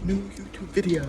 new YouTube video.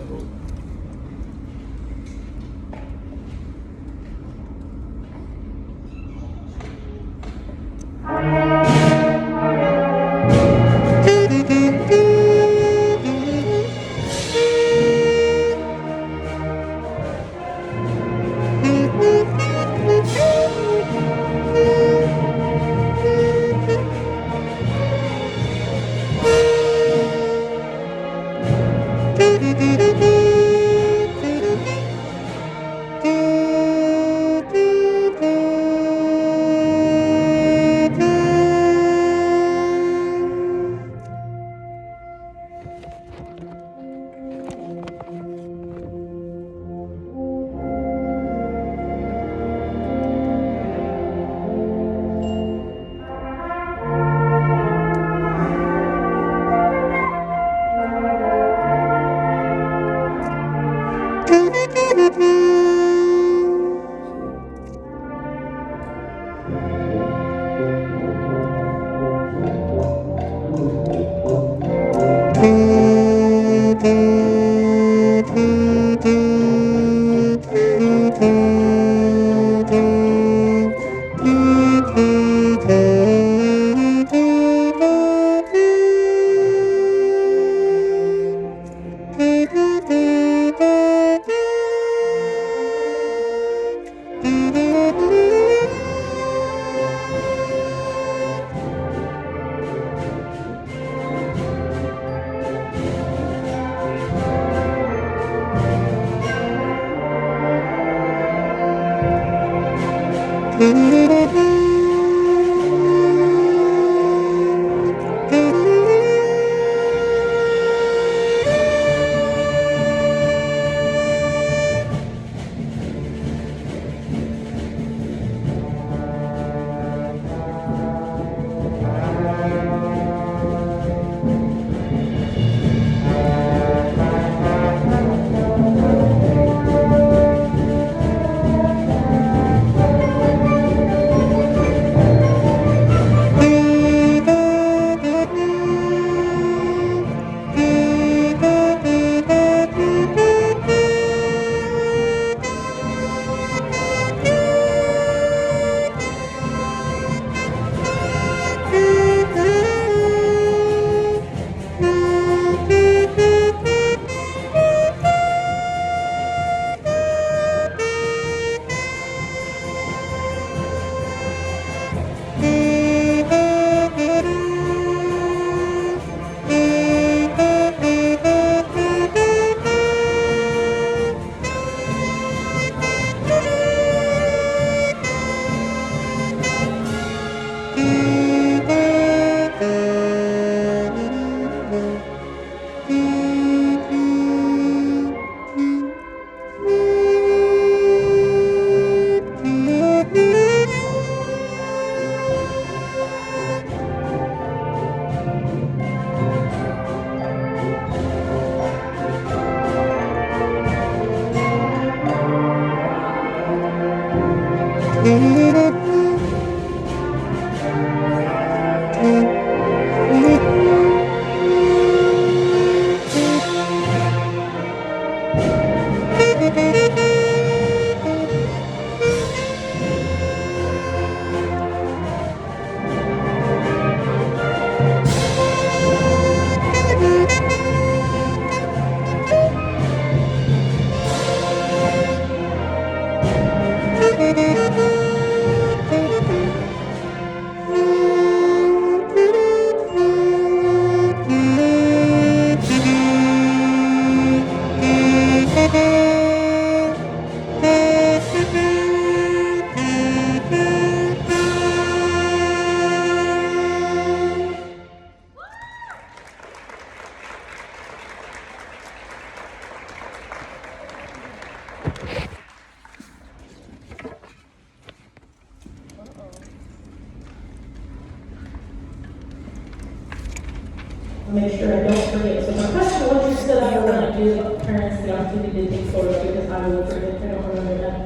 Make sure I don't forget. So my question, once you stood up, when I give parents the opportunity to take photos because I will forget. I don't remember that.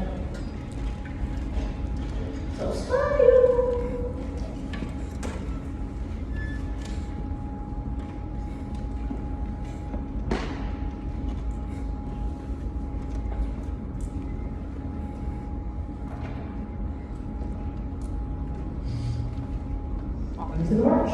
So sorry. to the march.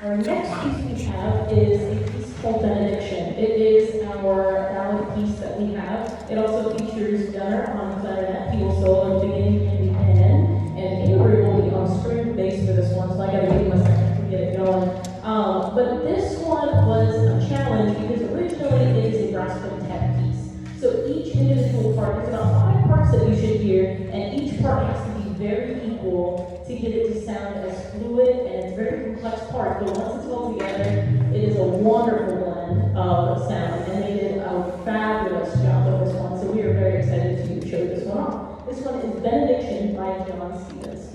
Our next piece we have is a piece called Benediction. It is our ballad piece that we have. It also features Gunnar on clarinet. He will solo beginning in the end, and Avery will be on string bass for this one, so I gotta give him a second to get it going. But this one was a challenge because originally it is a brass quintet piece. So each individual part, there's about 5 parts that you should hear, and each part has to be very equal to get it to sound as fluid, and it's very complex parts, but once it's all together, it is a wonderful blend of sound, and they did a fabulous job of this one, so we are very excited to show this one off. This one is Benediction by John Stevens.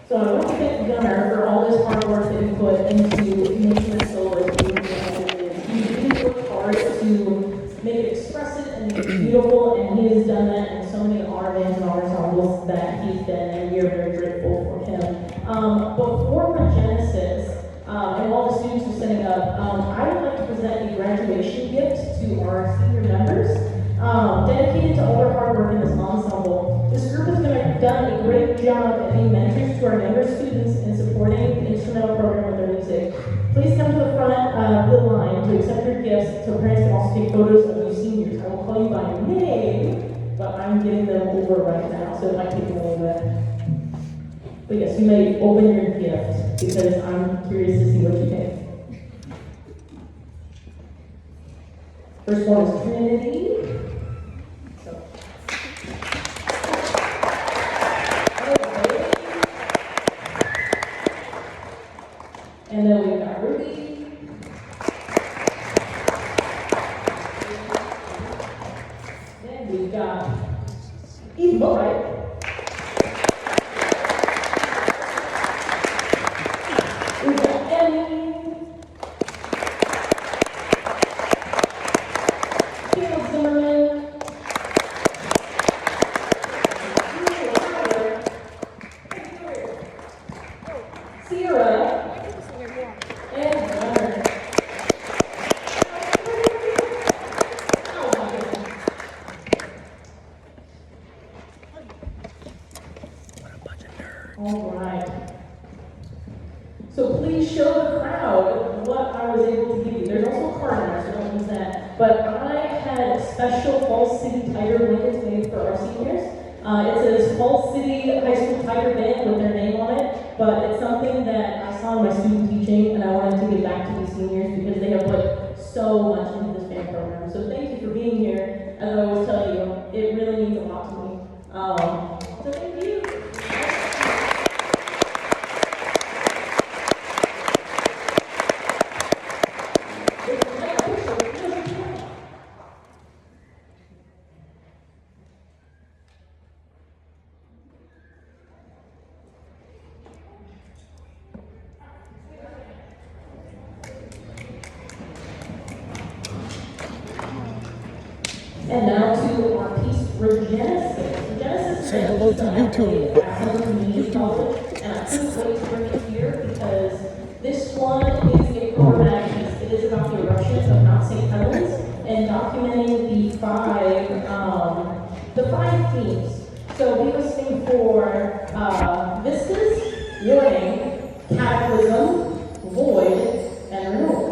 So I want to thank Gunnar for all this hard work that he put into making this solo as beautiful as it is. He really worked hard to make it expressive and make it beautiful, and he has done that in so many of our bands and our ensembles that he's been, and we are very grateful for him. Before my Genesis, and while the students were setting up, I would like to present a graduation gift to our senior members, dedicated to all their hard work in this ensemble. This group has done a great job at being mentors to our younger students and supporting the instrumental program with their music. Please come to the front of the line to accept your gifts so parents can also take photos of you seniors. I will call you by name, but I'm getting them over right now, so it might take a little bit. But yes, you may open your gift because I'm curious to see what you think. First one is Trinity. And then we've got Ruby. Then we've got Eva, right? We've got Emmy. Caleb Zimmerman. Sierra. All right. So please show the crowd what I was able to give you. There's also a card in there, so don't use that. But I had special Falls City Tiger blankets made for our seniors. It says Falls City High School Tiger Band with their name on it, but it's something that I saw in my student teaching, and I wanted to give back to these seniors because they have put so much into this band program. So thank you for being here. As I always tell you, it really means a lot to me. So thank you. And now to our piece, Regenesis. Regenesis. Say hello to YouTube. YouTube. And I couldn't wait to bring it here because this one is a programmatic piece. It is about the eruption of Mount St. Helens and documenting the five themes. So be listening for vistas, warning, cataclysm, void, and renewal.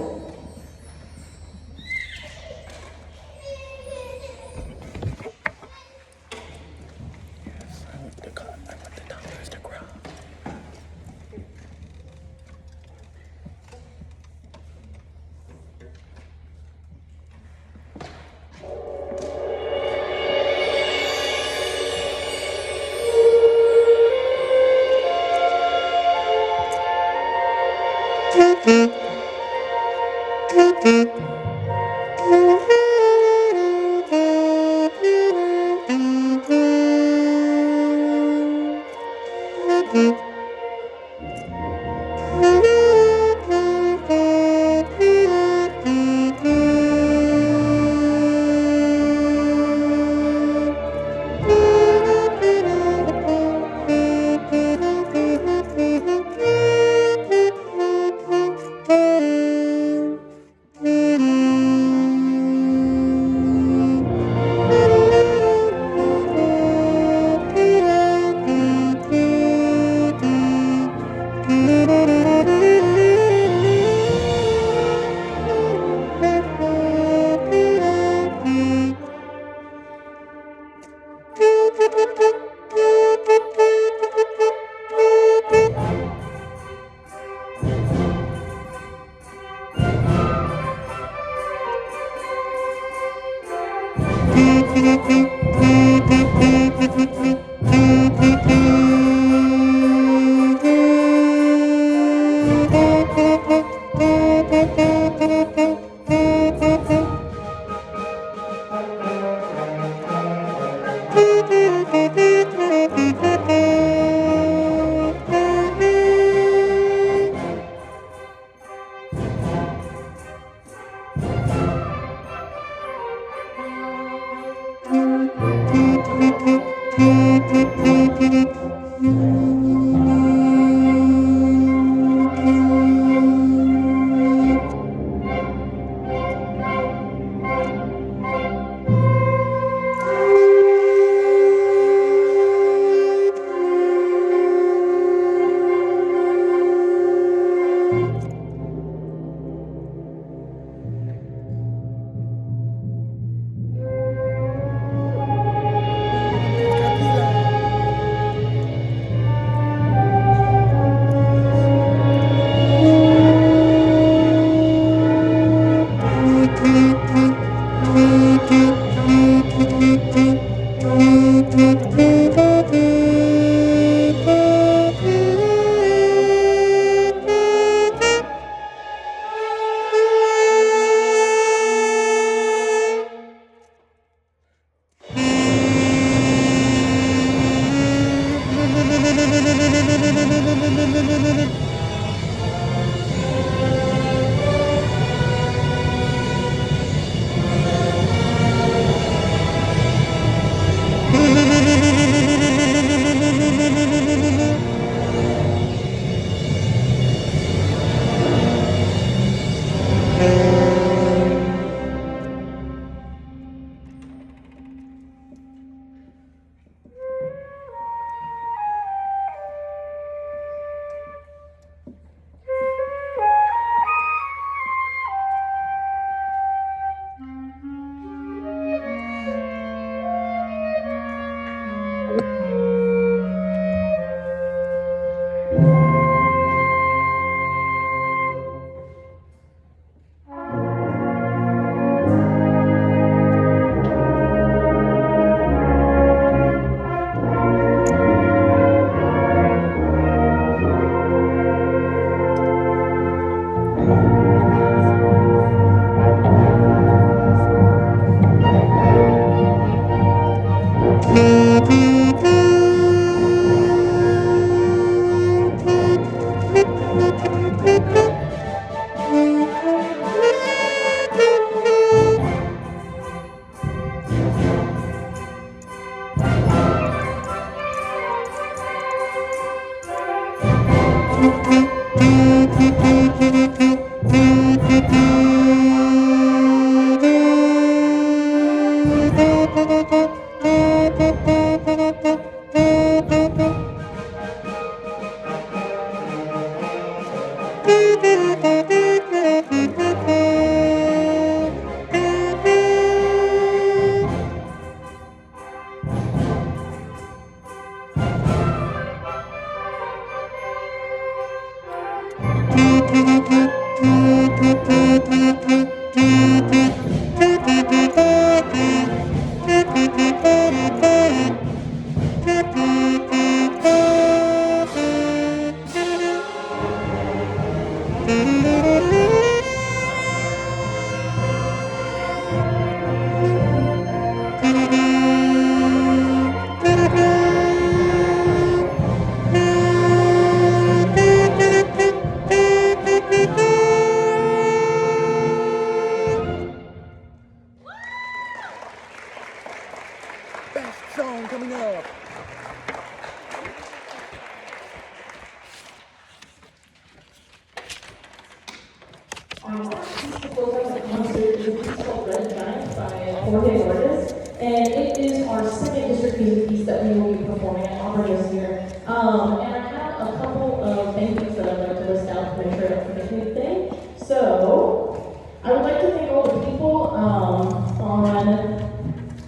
Our last piece to close out the concert is a piece called Red Giant by Jorge Vargas, and it is our second district music piece that we will be performing at Opera this year. And I have a couple of thank yous that I'd like to list out to make sure I don't forget anything. So, I would like to thank all the people on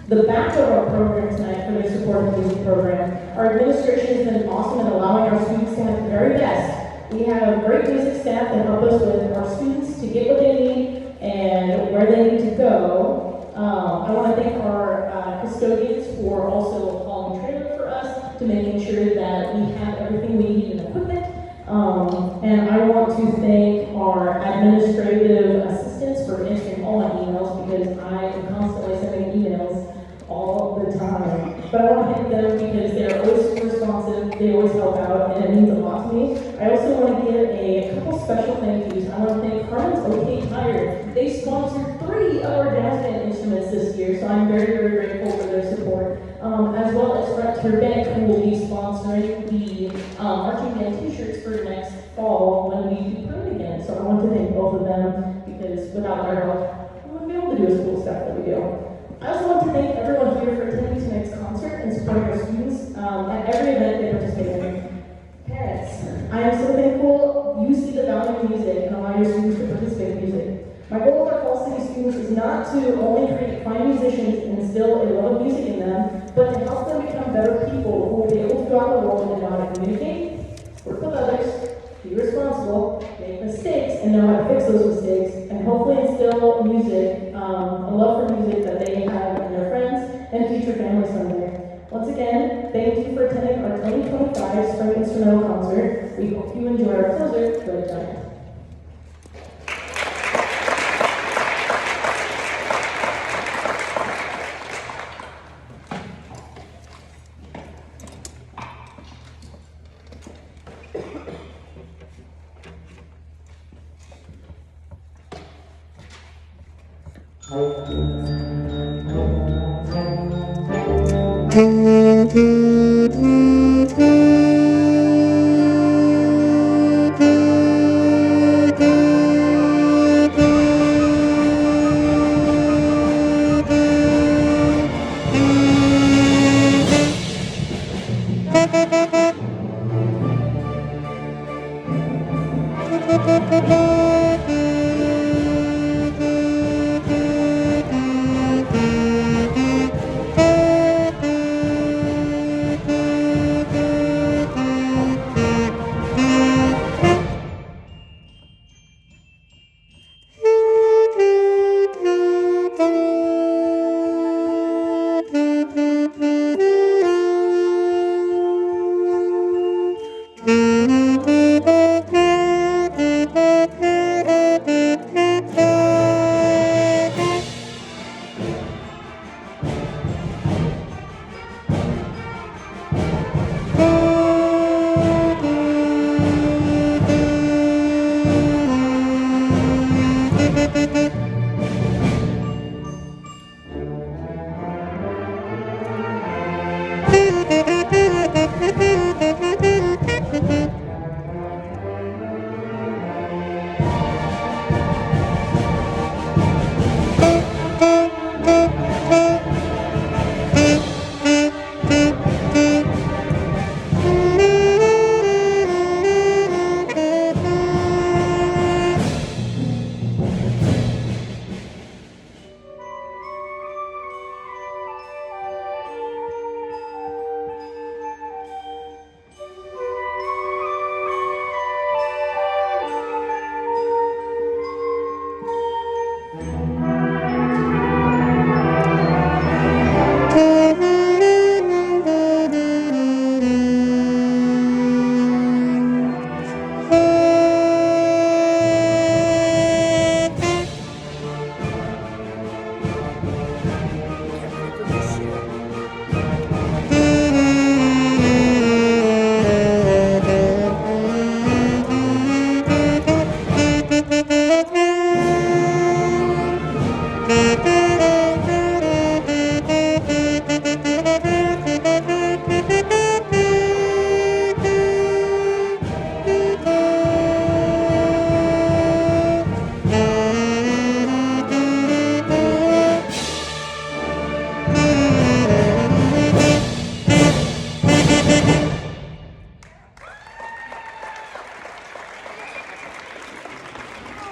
the back of our program tonight for their support of the music program. Our administration has been awesome in allowing our students to have the very best. We have great music staff that help us with our students to get what they need and where they need to go. I want to thank our custodians for also hauling trailer for us, to making sure that we have everything we need in equipment. And I want to thank our administrative assistants for answering all my emails, because I am constantly sending emails all the time. But I want to thank them because they're always super responsive, they always help out, and it means a lot to me. I also want to give a couple special thank yous. I want to thank Harlan's OK Tire. They sponsored 3 of our jazz band instruments this year, so I'm very, very grateful for their support. As well as Frontier Bank, who will be sponsoring the marching band t-shirts for next fall when we do print again. So I want to thank both of them, because without their help, we wouldn't be able to do the cool stuff that we do. I also want to thank everyone here for attending tonight's concert and supporting our students at every event they participate in. Parents, I am so thankful you see the value of music and allow your students to participate in music. My goal with our Fall City students is not to only create fine musicians and instill a love of music in them, but to help them become better people who will be able to go out in the world and know how to communicate, work with others, be responsible, make mistakes, and know how to fix those mistakes, and hopefully instill music, a love for music that they have in their friends and future families someday. Once again, thank you for attending our 2025 Spring Instrumental Concert. We hope you enjoy our closer, Red Giant. Thank you.